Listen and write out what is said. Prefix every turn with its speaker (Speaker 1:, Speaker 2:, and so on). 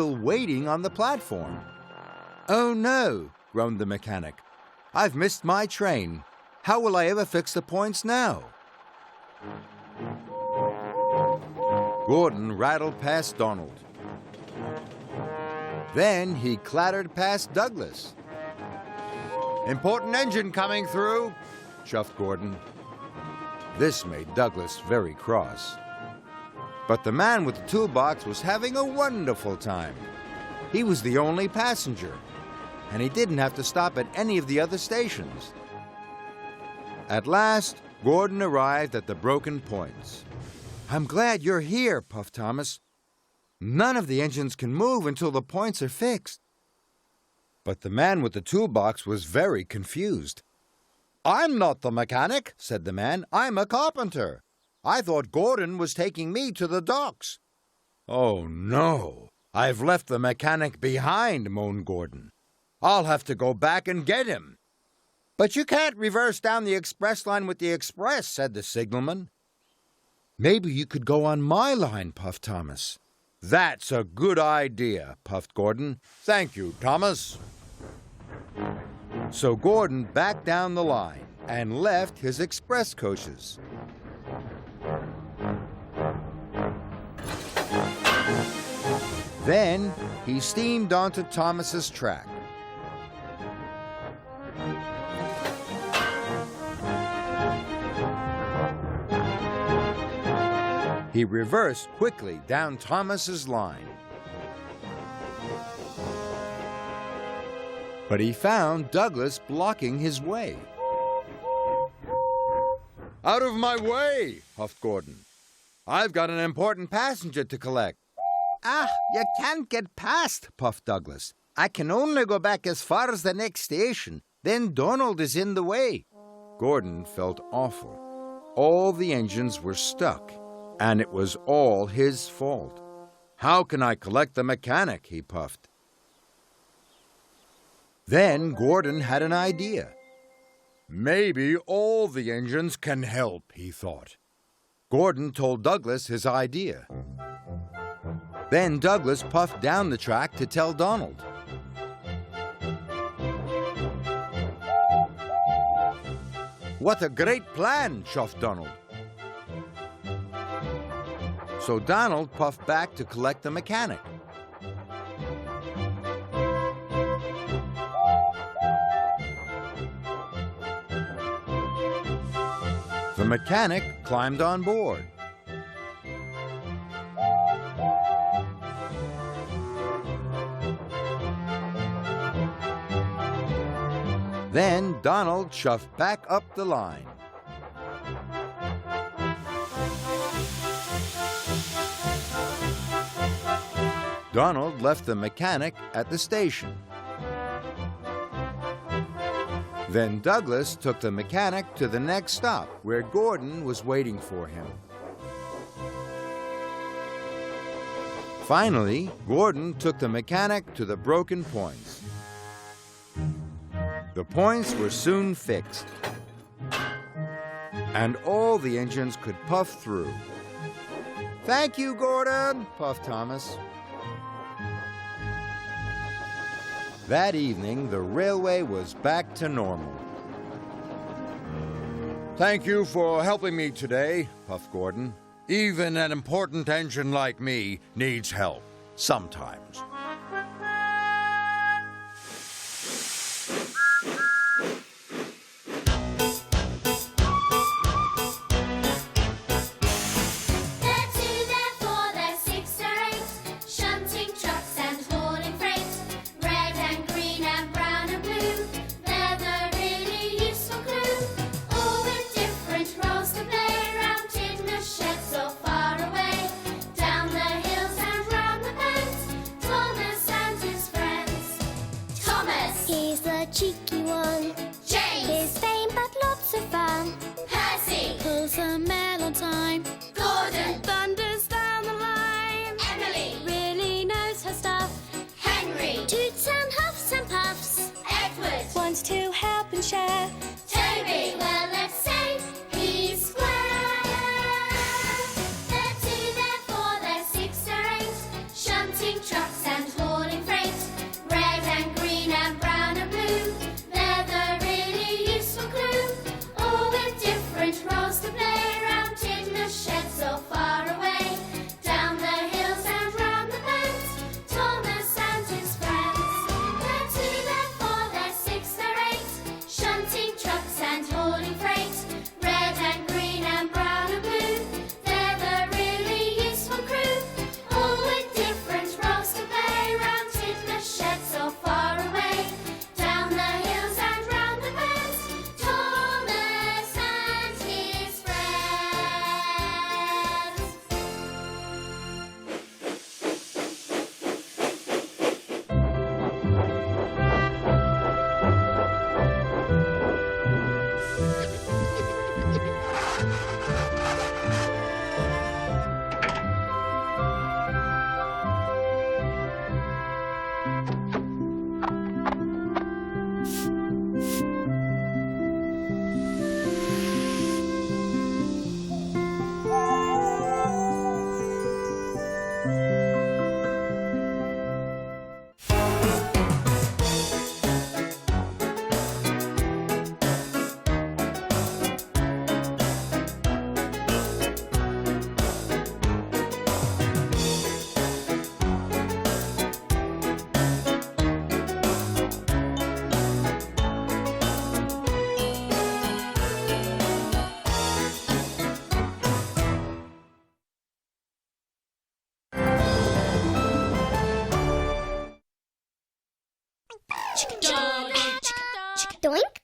Speaker 1: still waiting on the platform. "Oh no," groaned the mechanic. "I've missed my train. How will I ever fix the points now?" Gordon rattled past Donald. Then he clattered past Douglas. "Important engine coming through," chuffed Gordon. This made Douglas very cross. But the man with the toolbox was having a wonderful time. He was the only passenger, and he didn't have to stop at any of the other stations. At last, Gordon arrived at the broken points. "I'm glad you're here," puffed Thomas. "None of the engines can move until the points are fixed." But the man with the toolbox was very confused. "I'm not the mechanic," said the man. "I'm a carpenter. I thought Gordon was taking me to the docks." "Oh, no, I've left the mechanic behind," moaned Gordon. "I'll have to go back and get him." "But you can't reverse down the express line with the express," said the signalman. "Maybe you could go on my line," puffed Thomas. "That's a good idea," puffed Gordon. "Thank you, Thomas." So Gordon backed down the line and left his express coaches. Then he steamed onto Thomas's track. He reversed quickly down Thomas's line. But he found Douglas blocking his way. "Out of my way," puffed Gordon. "I've got an important passenger to collect." "Ah, you can't get past," puffed Douglas. "I can only go back as far as the next station. Then Donald is in the way." Gordon felt awful. All the engines were stuck, and it was all his fault. "How can I collect the mechanic?" he puffed. Then Gordon had an idea. "Maybe all the engines can help," he thought. Gordon told Douglas his idea. Then Douglas puffed down the track to tell Donald. "What a great plan," chuffed Donald. So Donald puffed back to collect the mechanic. The mechanic climbed on board. Then Donald shoved back up the line. Donald left the mechanic at the station. Then Douglas took the mechanic to the next stop, where Gordon was waiting for him. Finally, Gordon took the mechanic to the broken points. The points were soon fixed, and all the engines could puff through. "Thank you, Gordon," puffed Thomas. That evening, the railway was back to normal. "Thank you for helping me today," puffed Gordon. "Even an important engine like me needs help sometimes."
Speaker 2: Cheeky one.
Speaker 3: James.
Speaker 2: He's vain but lots of fun.
Speaker 3: Percy.
Speaker 2: Pulls a mail on time.
Speaker 3: Gordon.
Speaker 2: Thunders down the line.
Speaker 3: Emily.
Speaker 2: Really knows her stuff.
Speaker 3: Henry.
Speaker 2: Toots and huffs and puffs.
Speaker 3: Edward.
Speaker 2: Wants to help and share.
Speaker 3: Toby. Well, let's say he's square. They're 2, they're 4, they're 6, they're 8. Shunting trucks and Doink.